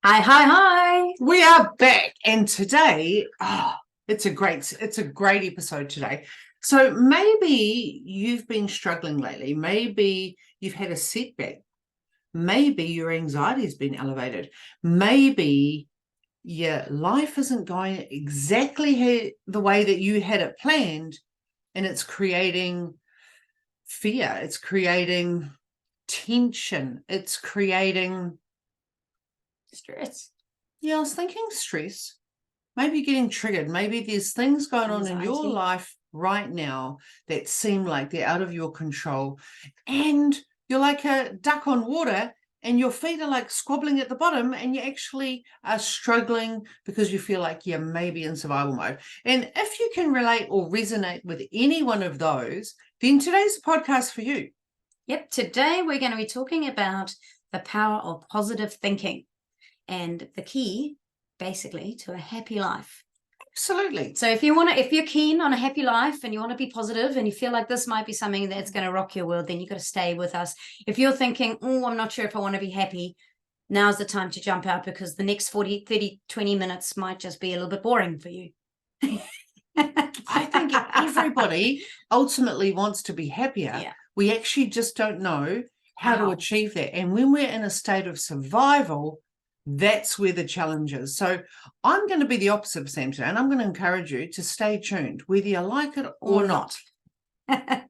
Hi, hi, hi. We are back, and today, it's a great episode today. So maybe you've been struggling lately. Maybe you've had a setback. Maybe your anxiety has been elevated. Maybe your life isn't going exactly the way that you had it planned, and it's creating fear. It's creating tension. It's creating Stress. Yeah, I was thinking stress. Maybe you're getting triggered. Maybe there's things going on in your Anxiety. life right now that seem like they're out of your control. And you're like a duck on water and your feet are like squabbling at the bottom and you actually are struggling because you feel like you're maybe in survival mode. And if you can relate or resonate with any one of those, then today's the podcast for you. Yep, today we're going to be talking about the power of positive thinking and the key, basically, to a happy life. Absolutely. So if you're keen on a happy life and you want to be positive and you feel like this might be something that's going to rock your world, then you've got to stay with us. If you're thinking, oh, I'm not sure if I want to be happy, now's the time to jump out because the next 40, 30, 20 minutes might just be a little bit boring for you. I think everybody ultimately wants to be happier. Yeah. We actually just don't know how to achieve that. And when we're in a state of survival, that's where the challenge is. So I'm going to be the opposite of Sam today, and I'm going to encourage you to stay tuned, whether you like it or not. Because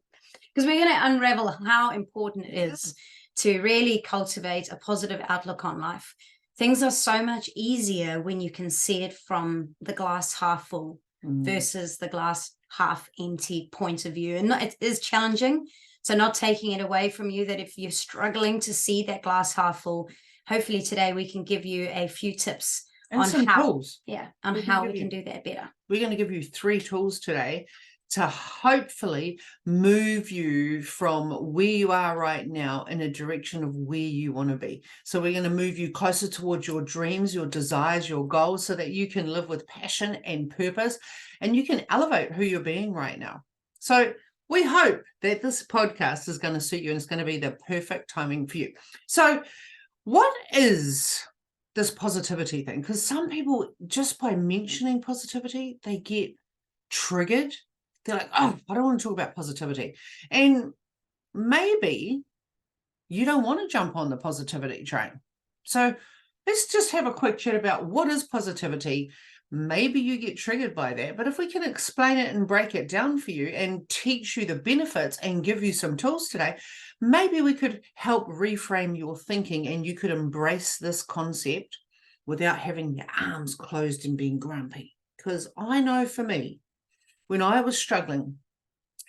we're going to unravel how important it is to really cultivate a positive outlook on life. Things are so much easier when you can see it from the glass half full versus the glass half empty point of view. And it is challenging. So not taking it away from you, that if you're struggling to see that glass half full, hopefully today we can give you a few tips and on some tools. Yeah, on how we can do that better. We're going to give you 3 tools today to hopefully move you from where you are right now in a direction of where you want to be. So we're going to move you closer towards your dreams, your desires, your goals, so that you can live with passion and purpose, and you can elevate who you're being right now. So we hope that this podcast is going to suit you and it's going to be the perfect timing for you. So what is this positivity thing? Because some people, just by mentioning positivity, they get triggered. They're like, oh, I don't want to talk about positivity. And maybe you don't want to jump on the positivity train. So let's just have a quick chat about what is positivity. Maybe you get triggered by that, but if we can explain it and break it down for you and teach you the benefits and give you some tools today, maybe we could help reframe your thinking and you could embrace this concept without having your arms closed and being grumpy. Because I know for me, when I was struggling,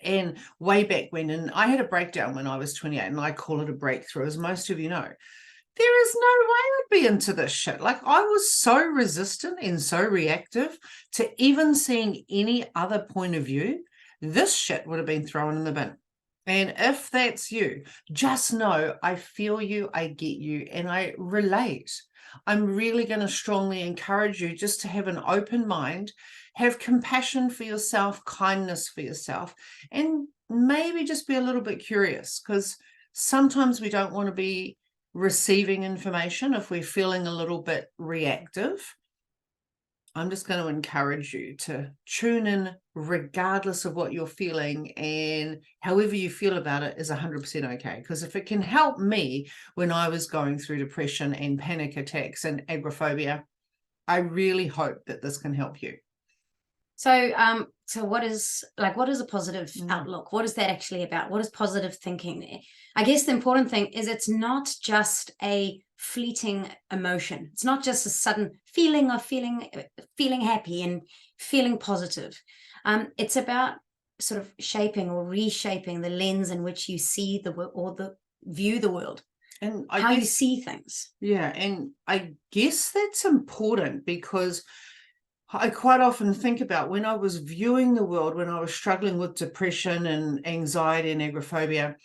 and way back when, and I had a breakdown when I was 28, and I call it a breakthrough, as most of you know, there is no way I'd be into this shit. Like, I was so resistant and so reactive to even seeing any other point of view. This shit would have been thrown in the bin. And if that's you, just know I feel you, I get you, and I relate. I'm really going to strongly encourage you just to have an open mind, have compassion for yourself, kindness for yourself, and maybe just be a little bit curious, because sometimes we don't want to be receiving information if we're feeling a little bit reactive. I'm just going to encourage you to tune in regardless of what you're feeling, and however you feel about it is 100% okay. Because if it can help me when I was going through depression and panic attacks and agoraphobia, I really hope that this can help you. So what is a positive outlook? What is that actually about? What is positive thinking? I guess the important thing is it's not just a fleeting emotion. It's not just a sudden feeling of feeling happy and feeling positive. It's about sort of shaping or reshaping the lens in which you see view the world. And how you see things. Yeah, and I guess that's important, because I quite often think about when I was viewing the world, when I was struggling with depression and anxiety and agoraphobia,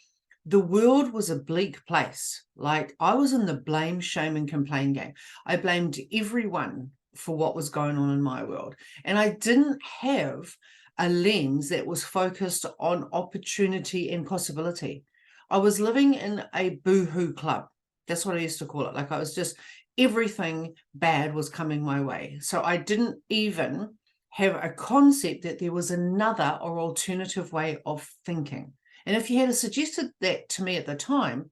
the world was a bleak place. Like, I was in the blame, shame, and complain game. I blamed everyone for what was going on in my world. And I didn't have a lens that was focused on opportunity and possibility. I was living in a boohoo club. That's what I used to call it. Like, I was just everything bad was coming my way. So I didn't even have a concept that there was another or alternative way of thinking. And if you had suggested that to me at the time,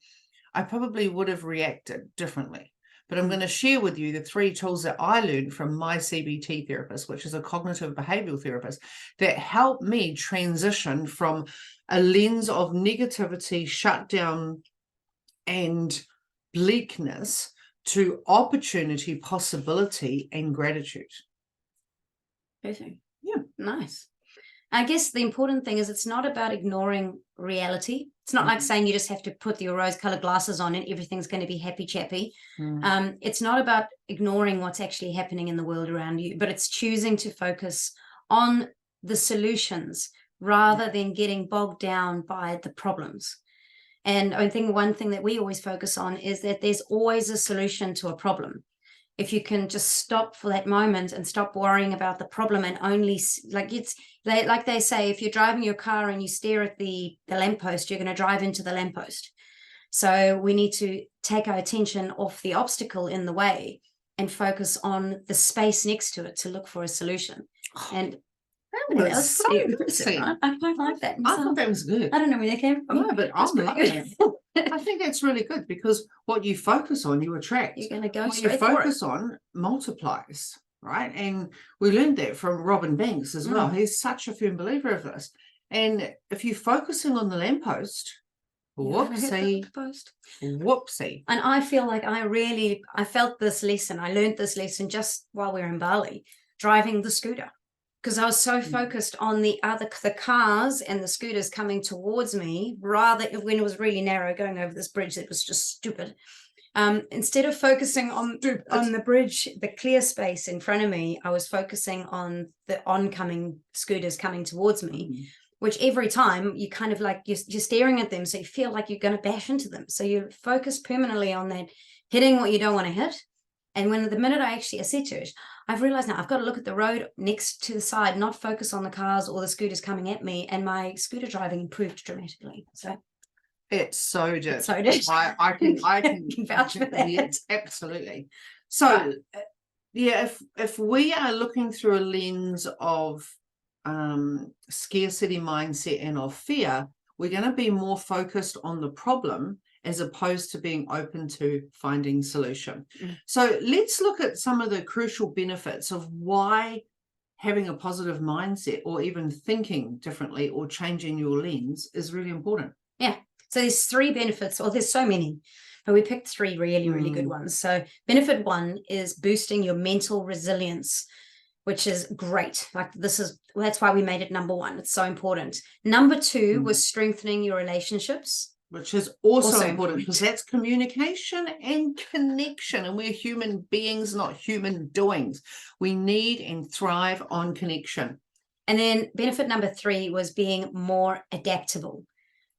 I probably would have reacted differently. But I'm going to share with you the 3 tools that I learned from my CBT therapist, which is a cognitive behavioral therapist, that helped me transition from a lens of negativity, shutdown, and bleakness to opportunity, possibility, and gratitude. Perfect. Yeah. Nice. I guess the important thing is it's not about ignoring reality. It's not like saying you just have to put your rose-colored glasses on and everything's going to be happy chappy. It's not about ignoring what's actually happening in the world around you, but it's choosing to focus on the solutions rather than getting bogged down by the problems. And I think one thing that we always focus on is that there's always a solution to a problem. If you can just stop for that moment and stop worrying about the problem and only like they say, if you're driving your car and you stare at the lamppost, you're going to drive into the lamppost. So we need to take our attention off the obstacle in the way and focus on the space next to it to look for a solution. And that was so impressive, right? I quite like that. I thought that was good. I don't know where they came from. No, but I'm loving it. I think that's really good, because what you focus on, you attract. You're going to go what straight you for it. focus on multiplies, right? And we learned that from Robin Banks as well. He's such a firm believer of this. And if you're focusing on the lamppost, whoopsie. And I feel like I felt this lesson. I learned this lesson just while we were in Bali, driving the scooter. Because I was so focused on the cars and the scooters coming towards me, rather when it was really narrow going over this bridge that was just stupid. Instead of focusing on the bridge, the clear space in front of me, I was focusing on the oncoming scooters coming towards me, which every time you kind of like, you're staring at them, so you feel like you're going to bash into them. So you focus permanently on that, hitting what you don't want to hit. And the minute I said to it, I've realized now I've got to look at the road next to the side, not focus on the cars or the scooters coming at me, and my scooter driving improved dramatically. So it so did. So did. I can vouch for that. Yes, absolutely. So if we are looking through a lens of scarcity mindset and of fear, we're going to be more focused on the problem as opposed to being open to finding solution. So let's look at some of the crucial benefits of why having a positive mindset, or even thinking differently or changing your lens, is really important. Yeah. So there's 3 benefits, or there's so many, but we picked 3 really, really good ones. So benefit 1 is boosting your mental resilience, which is great. Like that's why we made it number 1. It's so important. Number 2 was strengthening your relationships, which is also important, because that's communication and connection, and we're human beings, not human doings. We need and thrive on connection. And then benefit number 3 was being more adaptable.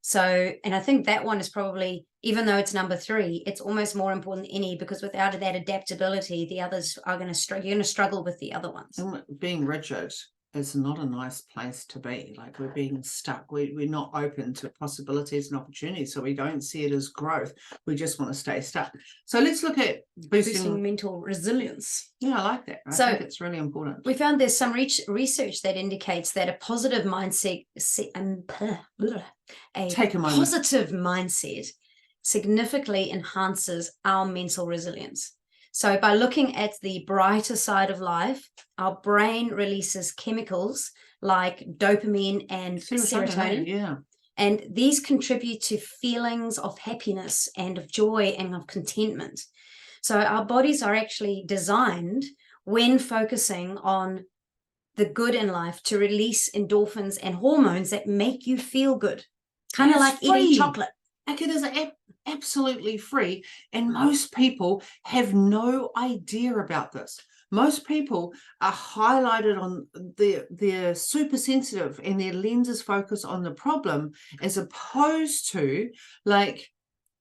So, and I think that one is probably, even though it's number 3, it's almost more important than any, because without that adaptability, the others are going to struggle. You're going to struggle with the other ones. And being rigid is not a nice place to be. Like, we're being stuck. We're not open to possibilities and opportunities, so we don't see it as growth. We just want to stay stuck. So let's look at boosting mental resilience. Yeah, I like that. I think it's really important. We found there's some research that indicates that a positive mindset, significantly enhances our mental resilience. So by looking at the brighter side of life, our brain releases chemicals like dopamine and serotonin. Yeah. And these contribute to feelings of happiness and of joy and of contentment. So our bodies are actually designed, when focusing on the good in life, to release endorphins and hormones that make you feel good. Kind of like eating chocolate. Like, it is absolutely free, and most people have no idea about this. Most people are highlighted on they're super sensitive, and their lenses focus on the problem, as opposed to like,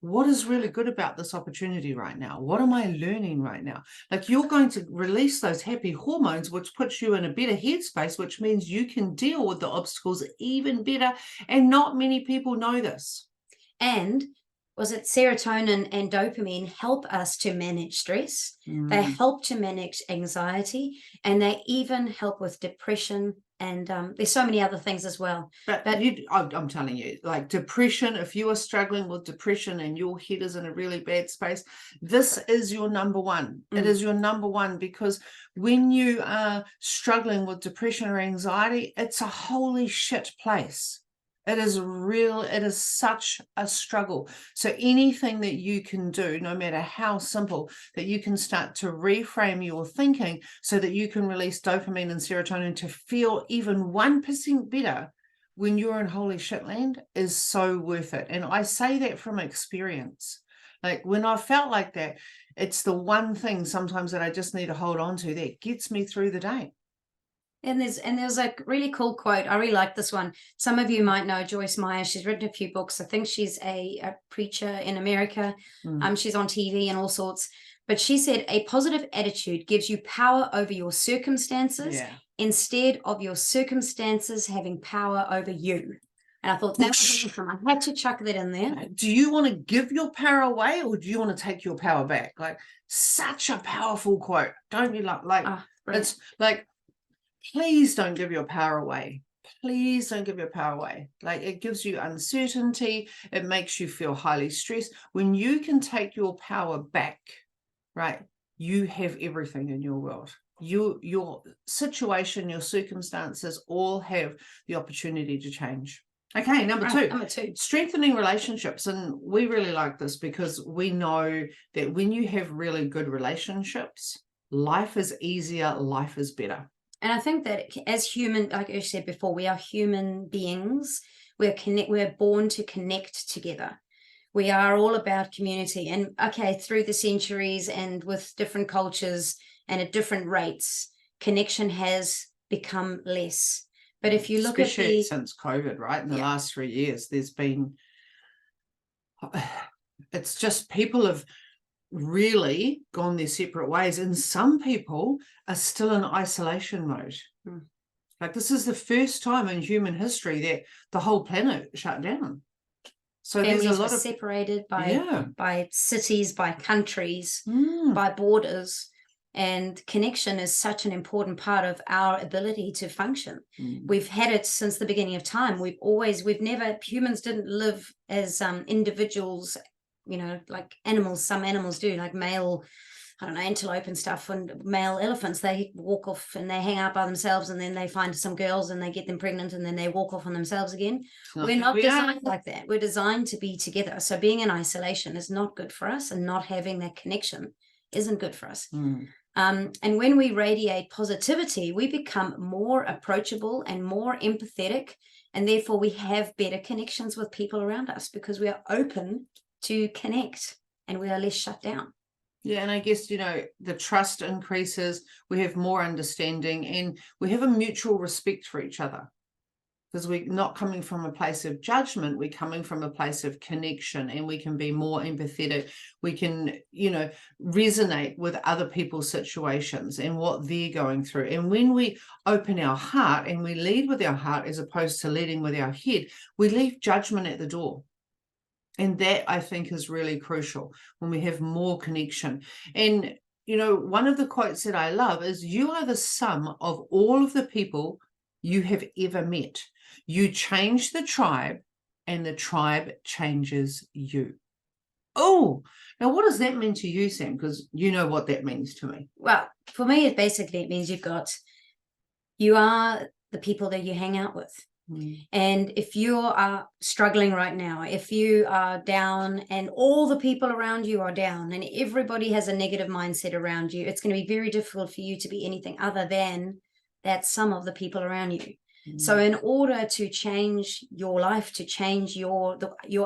what is really good about this opportunity right now? What am I learning right now? Like, you're going to release those happy hormones, which puts you in a better headspace, which means you can deal with the obstacles even better. And not many people know this. And was it serotonin and dopamine help us to manage stress. They help to manage anxiety, and they even help with depression. And there's so many other things as well. But I'm telling you, like depression, if you are struggling with depression and your head is in a really bad space, this is your number one. It is your number one, because when you are struggling with depression or anxiety, it's a holy shit place. It is real. It is such a struggle. So anything that you can do, no matter how simple, that you can start to reframe your thinking so that you can release dopamine and serotonin to feel even 1% better when you're in holy shit land, is so worth it. And I say that from experience. Like when I felt like that, it's the one thing sometimes that I just need to hold on to that gets me through the day. And there's a really cool quote. I really like this one. Some of you might know Joyce Meyer. She's written a few books. I think she's a preacher in America. She's on TV and all sorts. But she said, a positive attitude gives you power over your circumstances instead of your circumstances having power over you. And I thought that was awesome. I had to chuck that in there. Do you want to give your power away, or do you want to take your power back? Like, such a powerful quote. Don't you like it's like, please don't give your power away. Please don't give your power away. Like, it gives you uncertainty. It makes you feel highly stressed. When you can take your power back, right, you have everything in your world. Your situation, your circumstances all have the opportunity to change. Okay, number two, strengthening relationships. And we really like this because we know that when you have really good relationships, life is easier, life is better. And I think that as human, like you said before, we are human beings. We're born to connect together. We are all about community. And okay, through the centuries and with different cultures and at different rates, connection has become less. But if you look especially since COVID, right? In the last 3 years, there's been, it's just people have really gone their separate ways, and some people are still in isolation mode. Like, this is the first time in human history that the whole planet shut down. So families there's a lot were of separated by cities, by countries, by borders. And connection is such an important part of our ability to function. We've had it since the beginning of time. Humans didn't live as individuals, you know, like animals. Some animals do, like male, I don't know, antelope and stuff, and male elephants, they walk off and they hang out by themselves, and then they find some girls and they get them pregnant, and then they walk off on themselves again. We're not designed like that. We're designed to be together. So being in isolation is not good for us, and not having that connection isn't good for us. And when we radiate positivity, we become more approachable and more empathetic, and therefore we have better connections with people around us because we are open to connect and we are less shut down. Yeah, and I guess, you know, the trust increases, we have more understanding, and we have a mutual respect for each other. Because we're not coming from a place of judgment, we're coming from a place of connection, and we can be more empathetic. We can, you know, resonate with other people's situations and what they're going through. And when we open our heart and we lead with our heart as opposed to leading with our head, we leave judgment at the door. And that, I think, is really crucial when we have more connection. And, you know, one of the quotes that I love is, you are the sum of all of the people you have ever met. You change the tribe, and the tribe changes you. Oh, now what does that mean to you, Sam? Because you know what that means to me. Well, for me, it means you are the people that you hang out with. And if you are struggling right now, if you are down and all the people around you are down and everybody has a negative mindset around you, it's going to be very difficult for you to be anything other than that sum of the people around you. So in order to change your life, to change your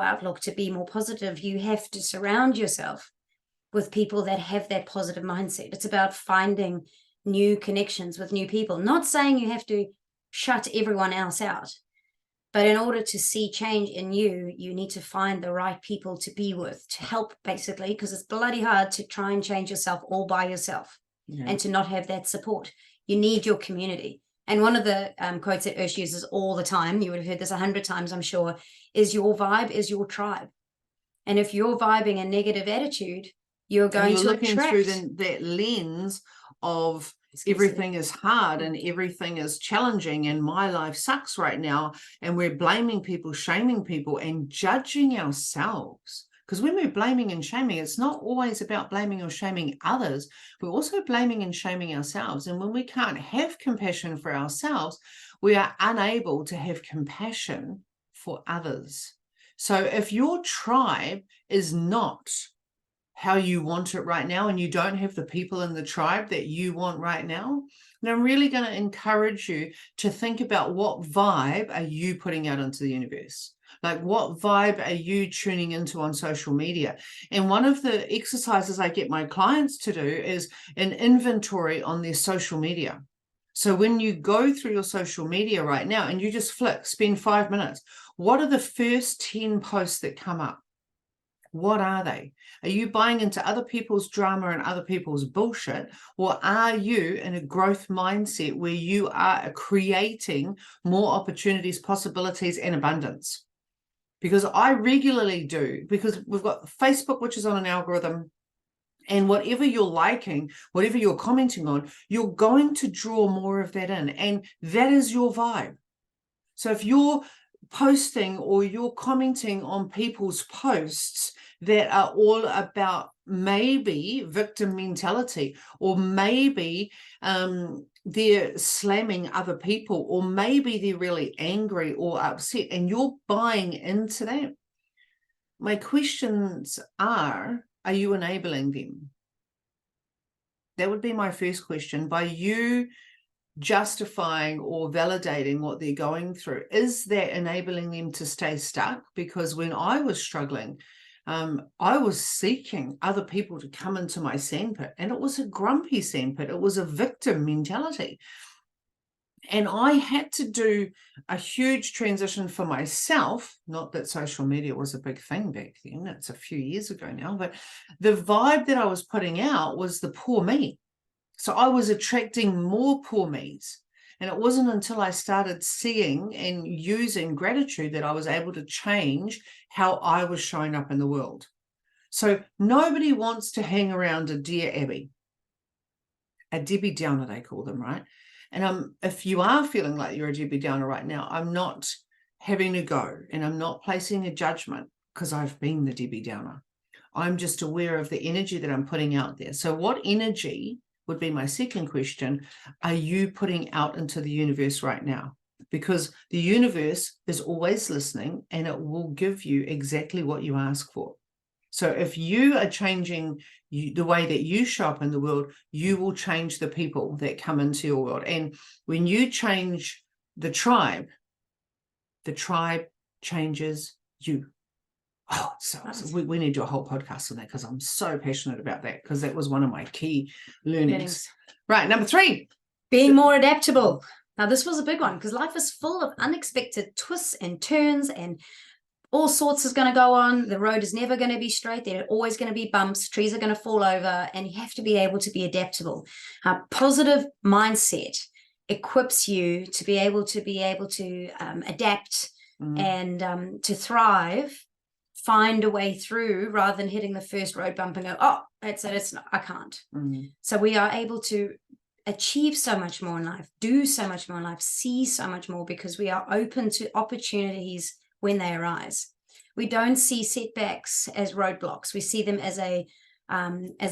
outlook, to be more positive, you have to surround yourself with people that have that positive mindset. It's about finding new connections with new people. Not saying you have to shut everyone else out, but in order to see change in you, you need to find the right people to be with, to help, basically, because it's bloody hard to try and change yourself all by yourself and to not have that support. You need your community. And one of the quotes that Ursh uses all the time, you would have heard this 100 times, I'm sure, is your vibe is your tribe. And if you're vibing a negative attitude, you're And going you're to looking attract through that lens of everything is hard and everything is challenging and my life sucks right now, and we're blaming people, shaming people, and judging ourselves. Because when we're blaming and shaming, it's not always about blaming or shaming others. We're also blaming and shaming ourselves. And when we can't have compassion for ourselves, we are unable to have compassion for others. So if your tribe is not how you want it right now, and you don't have the people in the tribe that you want right now, and I'm really going to encourage you to think about what vibe are you putting out into the universe. Like, what vibe are you tuning into on social media? And one of the exercises I get my clients to do is an inventory on their social media. So when you go through your social media right now and you just spend 5 minutes, what are the first 10 posts that come up? What are they? Are you buying into other people's drama and other people's bullshit? Or are you in a growth mindset where you are creating more opportunities, possibilities, and abundance? Because I regularly do, because we've got Facebook, which is on an algorithm, and whatever you're liking, whatever you're commenting on, you're going to draw more of that in. And that is your vibe. So if you're posting or you're commenting on people's posts that are all about maybe victim mentality, or maybe they're slamming other people, or maybe they're really angry or upset, and you're buying into that, my questions are you enabling them? That would be my first question. By you justifying or validating what they're going through, is that enabling them to stay stuck? Because when I was struggling, I was seeking other people to come into my sandpit, and it was a grumpy sandpit. It was a victim mentality. And I had to do a huge transition for myself. Not that social media was a big thing back then, it's a few years ago now, but the vibe that I was putting out was the poor me. So I was attracting more poor me's. And it wasn't until I started seeing and using gratitude that I was able to change how I was showing up in the world. So nobody wants to hang around a Dear Abby, a Debbie Downer, they call them, right? And if you are feeling like you're a Debbie Downer right now, I'm not having a go, and I'm not placing a judgment, because I've been the Debbie Downer. I'm just aware of the energy that I'm putting out there. So what energy, would be my second question, are you putting out into the universe right now? Because the universe is always listening, and it will give you exactly what you ask for. So if you are changing the way that you show up in the world, you will change the people that come into your world. And when you change the tribe changes you. Oh, so we need to do a whole podcast on that, because I'm so passionate about that, because that was one of my key learnings. Right, number 3. Being more adaptable. Now, this was a big one, because life is full of unexpected twists and turns, and all sorts is going to go on. The road is never going to be straight. There are always going to be bumps. Trees are going to fall over, and you have to be able to be adaptable. A positive mindset equips you to be able to adapt and to thrive, find a way through, rather than hitting the first road bump and go, oh, that's it, it's not, I can't. So we are able to achieve so much more in life, do so much more in life, see so much more, because we are open to opportunities when they arise. We don't see setbacks as roadblocks. We see them as a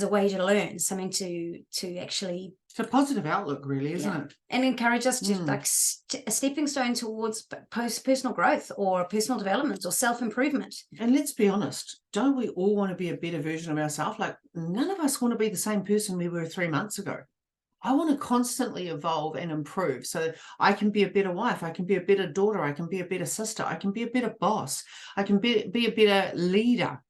way to learn, something to actually. It's a positive outlook, really, isn't it? And encourage us to like a stepping stone towards personal growth or personal development or self-improvement. And let's be honest, don't we all want to be a better version of ourselves? Like, none of us want to be the same person we were 3 months ago. I want to constantly evolve and improve, so I can be a better wife, I can be a better daughter, I can be a better sister, I can be a better boss, I can be a better leader.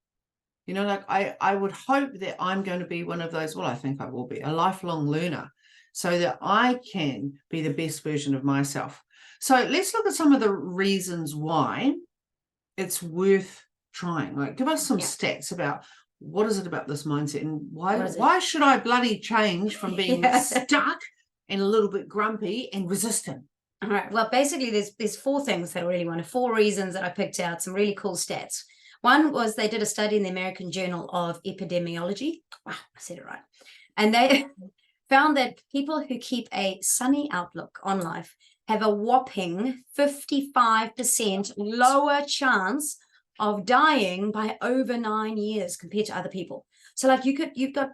You know, like I would hope that I'm going to be one of those, well, I think I will be a lifelong learner, so that I can be the best version of myself. So let's look at some of the reasons why it's worth trying. Like, give us some stats about what is it about this mindset, and why should I bloody change from being stuck and a little bit grumpy and resistant? All right. Well, basically, there's 4 things that I really want to, 4 reasons that I picked out, some really cool stats. One was they did a study in the American Journal of Epidemiology. Wow, I said it right. And they found that people who keep a sunny outlook on life have a whopping 55% lower chance of dying by over 9 years compared to other people. So like you've got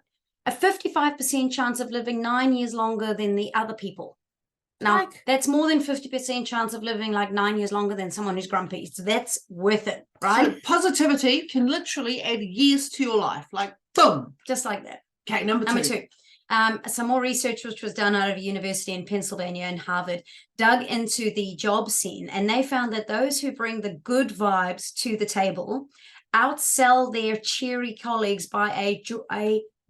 a 55% chance of living 9 years longer than the other people. Now, that's more than 50% chance of living like 9 years longer than someone who's grumpy. So that's worth it, right? So positivity can literally add years to your life, like boom. Just like that. Okay, number two. Some more research which was done out of a university in Pennsylvania and Harvard dug into the job scene, and they found that those who bring the good vibes to the table outsell their cheery colleagues by a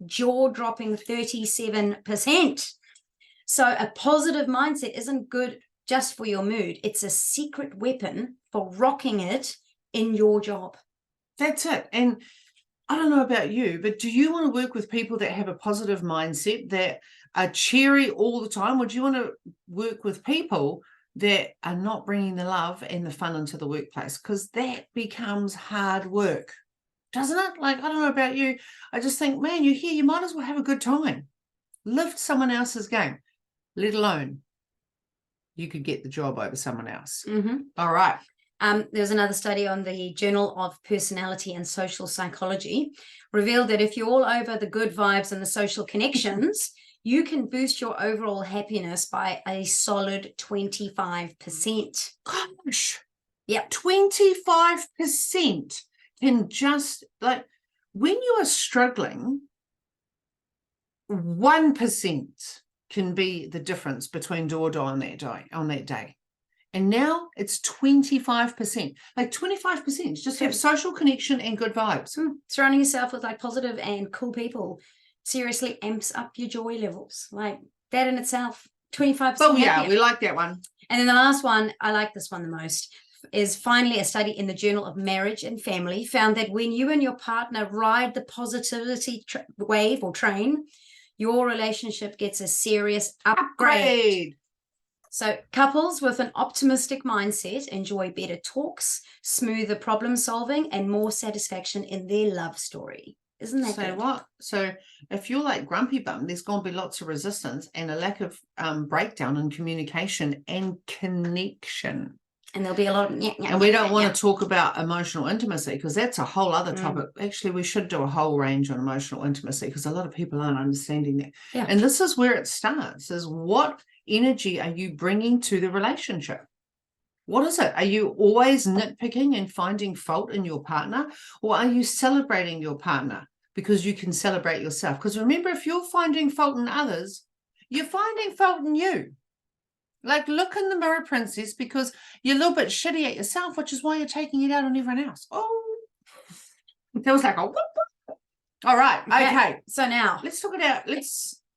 jaw-dropping 37%. So a positive mindset isn't good just for your mood. It's a secret weapon for rocking it in your job. That's it. And I don't know about you, but do you want to work with people that have a positive mindset, that are cheery all the time? Or do you want to work with people that are not bringing the love and the fun into the workplace? Because that becomes hard work, doesn't it? Like, I don't know about you. I just think, man, you're here, you might as well have a good time. Lift someone else's game, let alone you could get the job over someone else. All right. There's another study on the Journal of Personality and Social Psychology revealed that if you're all over the good vibes and the social connections, you can boost your overall happiness by a solid 25%. Gosh. Yep. 25% can just, like, when you are struggling, 1% can be the difference between do or die on that day. And now it's 25%. Like 25%. Just have social connection and good vibes. Surrounding yourself with like positive and cool people seriously amps up your joy levels. Like that in itself, 25%. Oh yeah, we like that one. And then the last one, I like this one the most, is finally a study in the Journal of Marriage and Family found that when you and your partner ride the positivity wave or train, your relationship gets a serious upgrade. So couples with an optimistic mindset enjoy better talks, smoother problem solving, and more satisfaction in their love story. Isn't that good? What? So if you're like grumpy bum, there's going to be lots of resistance and a lack of breakdown in communication and connection. And there'll be a lot of and we don't want to talk about emotional intimacy, because that's a whole other topic. Actually, we should do a whole range on emotional intimacy, because a lot of people aren't understanding that. And this is where it starts, is what energy are you bringing to the relationship? What is it? Are you always nitpicking and finding fault in your partner? Or are you celebrating your partner because you can celebrate yourself? Because remember, if you're finding fault in others, you're finding fault in you. Like, look in the mirror, princess, because you're a little bit shitty at yourself, which is why you're taking it out on everyone else. Oh, that was like a whoop, whoop. All right. Okay. So now let's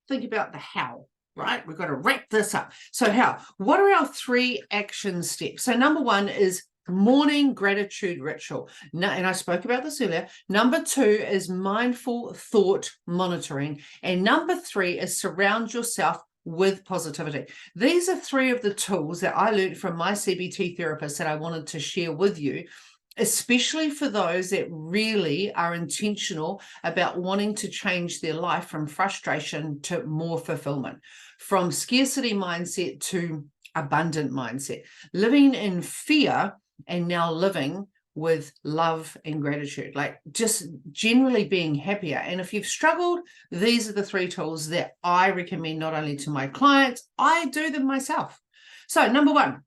think about the how, right? We've got to wrap this up. So how? What are our 3 action steps? So number 1 is morning gratitude ritual. And I spoke about this earlier. Number 2 is mindful thought monitoring. And number 3 is surround yourself with positivity. These are 3 of the tools that I learned from my CBT therapist that I wanted to share with you, especially for those that really are intentional about wanting to change their life from frustration to more fulfillment, from scarcity mindset to abundant mindset, living in fear and now living with love and gratitude, like just generally being happier. And if you've struggled, these are the 3 tools that I recommend not only to my clients, I do them myself. So number 1,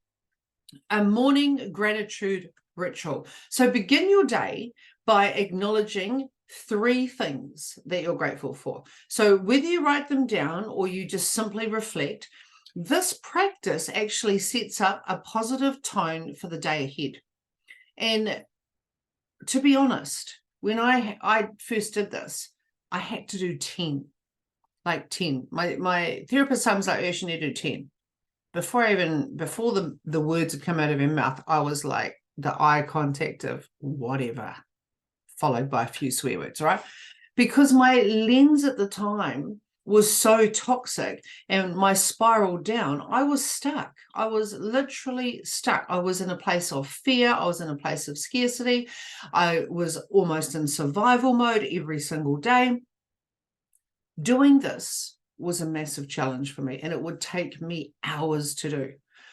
a morning gratitude ritual. So begin your day by acknowledging 3 things that you're grateful for. So whether you write them down or you just simply reflect, this practice actually sets up a positive tone for the day ahead. And to be honest, when I first did this, I had to do 10, like 10. My therapist sometimes like, you need to do 10. Before the words had come out of her mouth, I was like, the eye contact of whatever, followed by a few swear words, right? Because my lens at the time was so toxic and my spiral down, I was stuck. I was literally stuck. I was in a place of fear. I was in a place of scarcity. I was almost in survival mode every single day. Doing this was a massive challenge for me, and it would take me hours to do.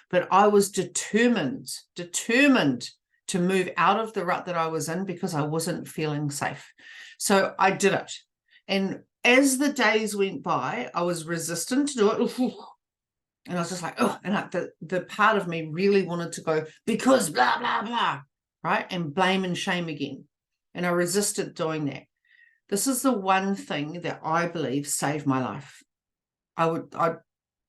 But I was determined to move out of the rut that I was in because I wasn't feeling safe. So I did it. And as the days went by, I was resistant to do it. And I was just like, oh, and the part of me really wanted to go, because blah, blah, blah, right? And blame and shame again. And I resisted doing that. This is the one thing that I believe saved my life. I'd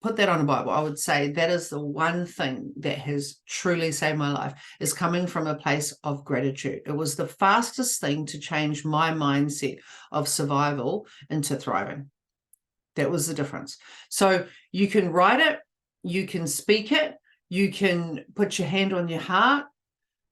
put that on a Bible. I would say that is the one thing that has truly saved my life, is coming from a place of gratitude. It was the fastest thing to change my mindset of survival into thriving. That was the difference. So you can write it, you can speak it, you can put your hand on your heart.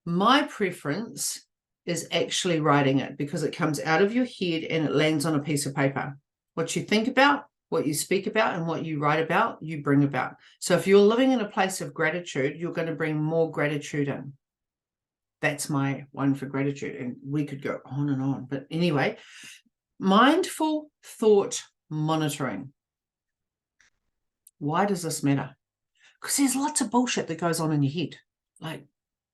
My preference is actually writing it, because it comes out of your head and it lands on a piece of paper. What you think about, what you speak about, and what you write about, you bring about. So if you're living in a place of gratitude, you're going to bring more gratitude in. That's my one for gratitude. And we could go on and on. But anyway, mindful thought monitoring. Why does this matter? Because there's lots of bullshit that goes on in your head. Like,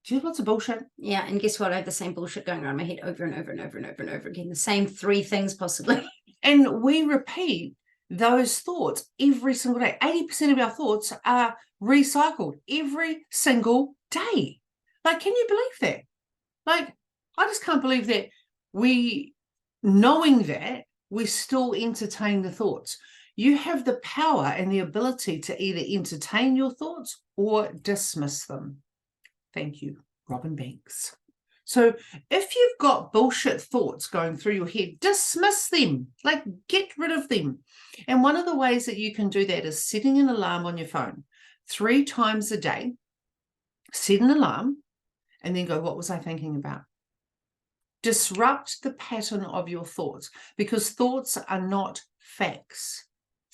do you have lots of bullshit? Yeah, and guess what? I have the same bullshit going around my head over and over and over and over and over again. The same 3 things possibly. And we repeat those thoughts every single day. 80% of our thoughts are recycled every single day. Like, can you believe that? Like, I just can't believe that knowing that, we still entertain the thoughts. You have the power and the ability to either entertain your thoughts or dismiss them. Thank you, Robin Banks. So if you've got bullshit thoughts going through your head, dismiss them, like get rid of them. And one of the ways that you can do that is setting an alarm on your phone 3 times a day. Set an alarm and then go, what was I thinking about? Disrupt the pattern of your thoughts, because thoughts are not facts.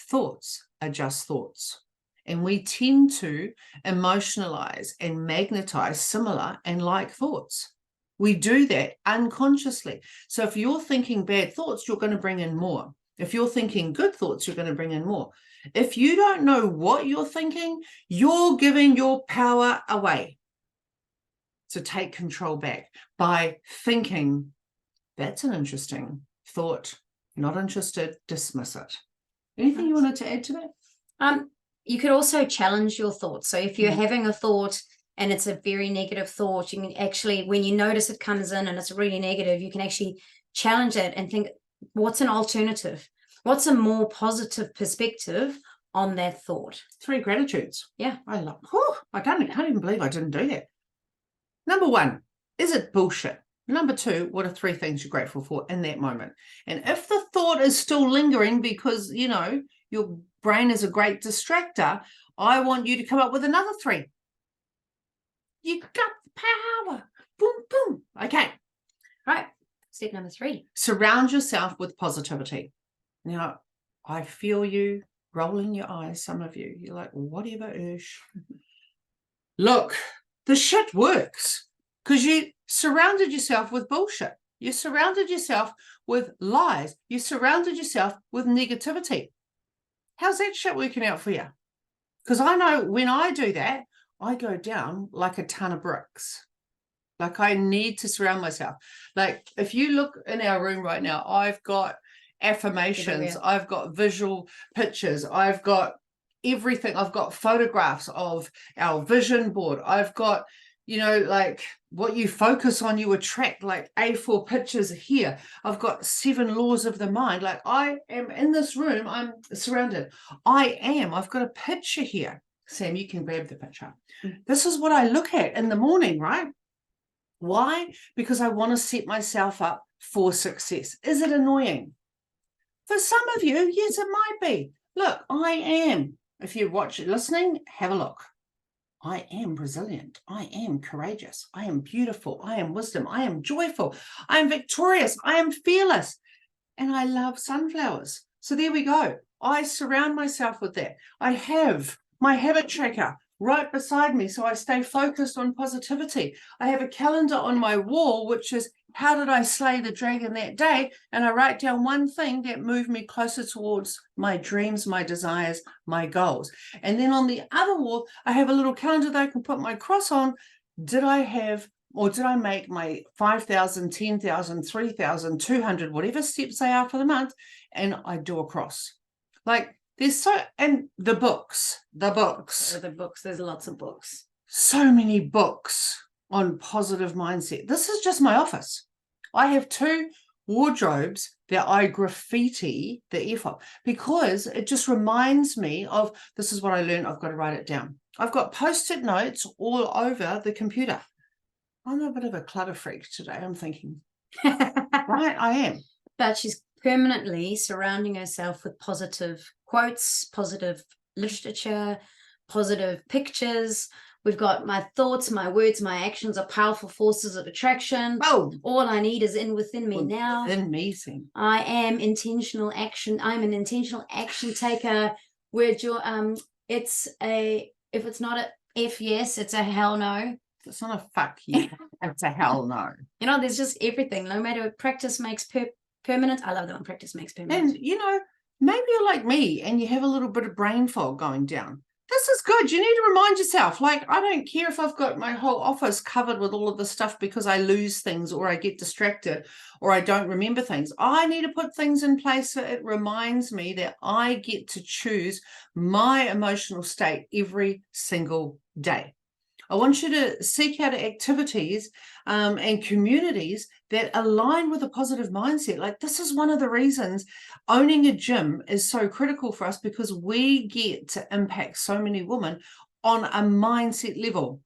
Thoughts are just thoughts. And we tend to emotionalize and magnetize similar and like thoughts. We do that unconsciously. So if you're thinking bad thoughts, you're going to bring in more. If you're thinking good thoughts, you're going to bring in more. If you don't know what you're thinking, you're giving your power away. So take control back by thinking, that's an interesting thought. Not interested, dismiss it. Anything you wanted to add to that? You could also challenge your thoughts. So if you're having a thought and it's a very negative thought, you can actually, when you notice it comes in and it's really negative, you can actually challenge it and think, what's an alternative? What's a more positive perspective on that thought? 3 gratitudes. Yeah. I can't even believe I didn't do that. Number 1, is it bullshit? Number 2, what are 3 things you're grateful for in that moment? And if the thought is still lingering because, you know, your brain is a great distractor, I want you to come up with another 3. You got the power. Boom, boom. Okay. Right. Step number 3. Surround yourself with positivity. Now, I feel you rolling your eyes, some of you. You're like, whatever, Ursh. Look, the shit works because you surrounded yourself with bullshit. You surrounded yourself with lies. You surrounded yourself with negativity. How's that shit working out for you? Because I know when I do that, I go down like a ton of bricks. Like, I need to surround myself. Like, if you look in our room right now, I've got affirmations, I've got visual pictures, I've got everything. I've got photographs of our vision board. I've got, you know, like what you focus on, you attract, like A4 pictures here. I've got 7 laws of the mind. Like, I am in this room, I'm surrounded. I've got a picture here. Sam, you can grab the picture. This is what I look at in the morning, right? Why? Because I want to set myself up for success. Is it annoying? For some of you, yes, it might be. Look, I am. If you're listening, have a look. I am resilient. I am courageous. I am beautiful. I am wisdom. I am joyful. I am victorious. I am fearless. And I love sunflowers. So there we go. I surround myself with that. I have my habit tracker right beside me, so I stay focused on positivity. I have a calendar on my wall, which is how did I slay the dragon that day? And I write down one thing that moved me closer towards my dreams, my desires, my goals. And then on the other wall, I have a little calendar that I can put my cross on. Did I have, or did I make my 5,000, 10,000, 3,000, 200, whatever steps they are for the month? And I do a cross. Like, there's so, and the books, There's lots of books. so many books on positive mindset. This is just my office. I have 2 wardrobes that I graffiti the F off because it just reminds me of, this is what I learned, I've got to write it down. I've got post-it notes all over the computer. I'm a bit of a clutter freak today, I'm thinking. Right, I am. But she's permanently surrounding herself with positive quotes, positive literature, positive pictures. We've got my thoughts, my words, my actions are powerful forces of attraction. Oh, all I need is within me now. Within me, Sam. I am intentional action. I'm an intentional action taker. Where it's a, if it's not a F yes, it's a hell no. It's not a fuck you. It's a hell no. You know, there's just everything. No matter, practice makes permanent. I love that one. Practice makes permanent. And, you know, maybe you're like me and you have a little bit of brain fog going down. This is good. You need to remind yourself, like, I don't care if I've got my whole office covered with all of the stuff because I lose things or I get distracted or I don't remember things. I need to put things in place so it reminds me that I get to choose my emotional state every single day. I want you to seek out activities and communities that align with a positive mindset. Like, this is one of the reasons owning a gym is so critical for us, because we get to impact so many women on a mindset level.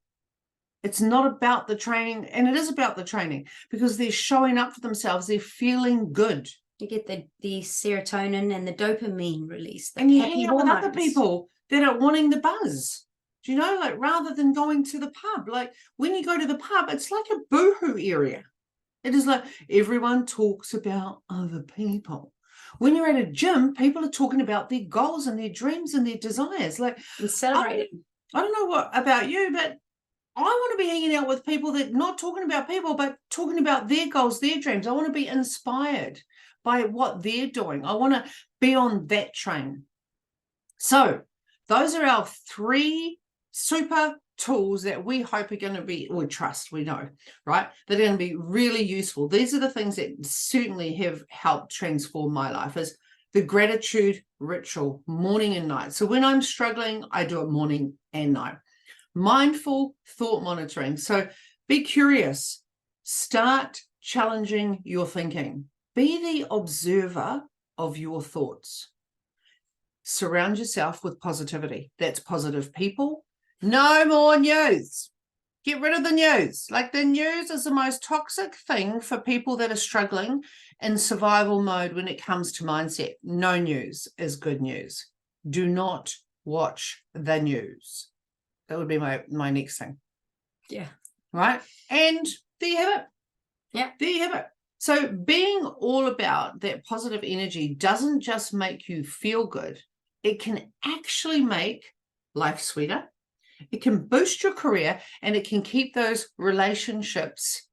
It's not about the training, and it is about the training because they're showing up for themselves. They're feeling good. You get the serotonin and the dopamine release. And you hang out with other people that are wanting the buzz. Do you know, like, rather than going to the pub, like when you go to the pub, it's like a boohoo area. It is like everyone talks about other people. When you're at a gym, people are talking about their goals and their dreams and their desires. Like, and celebrating. I don't know what about you, but I want to be hanging out with people that not talking about people, but talking about their goals, their dreams. I want to be inspired by what they're doing. I want to be on that train. So those are our 3 super tools that we hope are going to be, or trust, we know, right? They're going to be really useful. These are the things that certainly have helped transform my life, is the gratitude ritual, morning and night. So when I'm struggling, I do it morning and night. Mindful thought monitoring. So be curious, start challenging your thinking, be the observer of your thoughts. Surround yourself with positivity. That's positive people. No more news. Get rid of the news. Like, the news is the most toxic thing for people that are struggling in survival mode when it comes to mindset. No news is good news. Do not watch the news. That would be my next thing. Yeah. Right? And there you have it. Yeah. There you have it. So being all about that positive energy doesn't just make you feel good. It can actually make life sweeter. It can boost your career, and it can keep those relationships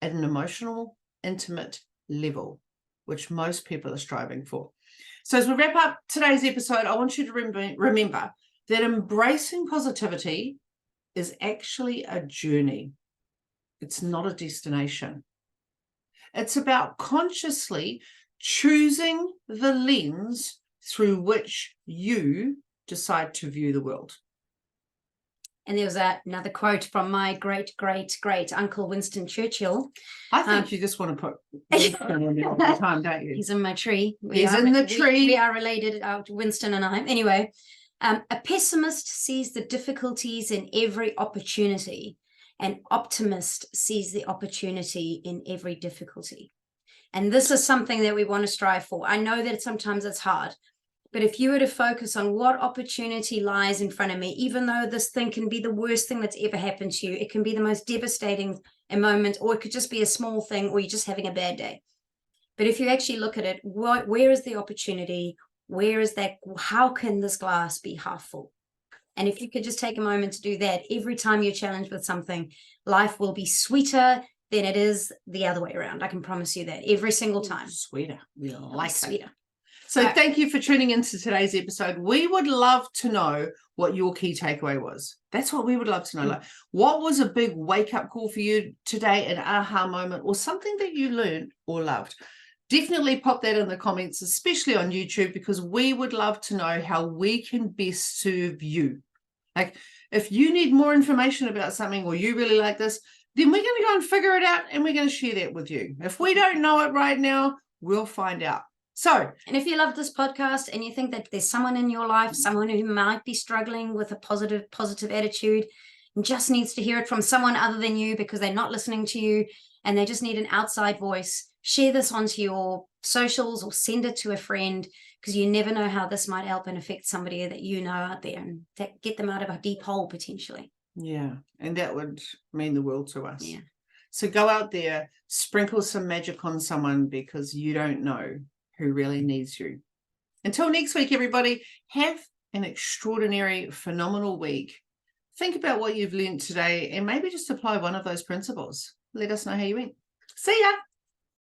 at an emotional, intimate level, which most people are striving for. So as we wrap up today's episode, I want you to remember that embracing positivity is actually a journey. It's not a destination. It's about consciously choosing the lens through which you decide to view the world. And there was another quote from my great, great, great uncle Winston Churchill. I think you just want to put Winston on there all the time, don't you? He's in my tree. He's in the tree. We are related, Winston and I. Anyway, a pessimist sees the difficulties in every opportunity. An optimist sees the opportunity in every difficulty. And this is something that we want to strive for. I know that sometimes it's hard. But if you were to focus on what opportunity lies in front of me, even though this thing can be the worst thing that's ever happened to you, it can be the most devastating moment, or it could just be a small thing, or you're just having a bad day. But if you actually look at it, where is the opportunity? Where is that? How can this glass be half full? And if you could just take a moment to do that, every time you're challenged with something, life will be sweeter than it is the other way around. I can promise you that every single time. Sweeter. We like it. Sweeter. So thank you for tuning into today's episode. We would love to know what your key takeaway was. That's what we would love to know. Like, what was a big wake-up call for you today, an aha moment, or something that you learned or loved? Definitely pop that in the comments, especially on YouTube, because we would love to know how we can best serve you. Like, if you need more information about something or you really like this, then we're going to go and figure it out and we're going to share that with you. If we don't know it right now, we'll find out. So, and if you love this podcast and you think that there's someone in your life, someone who might be struggling with a positive attitude and just needs to hear it from someone other than you because they're not listening to you and they just need an outside voice, share this onto your socials or send it to a friend, because you never know how this might help and affect somebody that you know out there and that get them out of a deep hole potentially. Yeah, and that would mean the world to us. Yeah. So go out there, sprinkle some magic on someone, because you don't know who really needs you. Until next week, everybody, have an extraordinary, phenomenal week. Think about what you've learned today and maybe just apply one of those principles. Let us know how you went. See ya.